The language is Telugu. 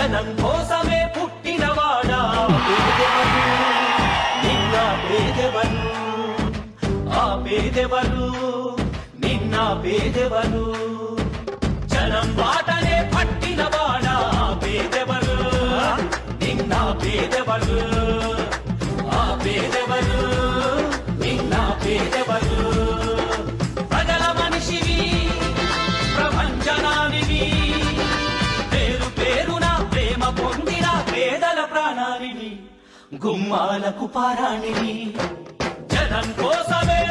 జనం కోసమే పుట్టినవాడా పేదెవరు, నిన్న పేదెవరు, ఆ పేదెవరు, నిన్న పేదెవరు, జనం బాటనే పట్టినవాడా పేదెవరు, నిన్న పేదెవరు, ఆ పేదెవరు, నిన్న పేదెవరు. ప్రజల మనిషివి, ప్రపంచనానివి, పేరు పేరున ప్రేమ పొందిన పేదల ప్రాణానివి, గుమ్మాలకు పారాణివి, జనం కోసమే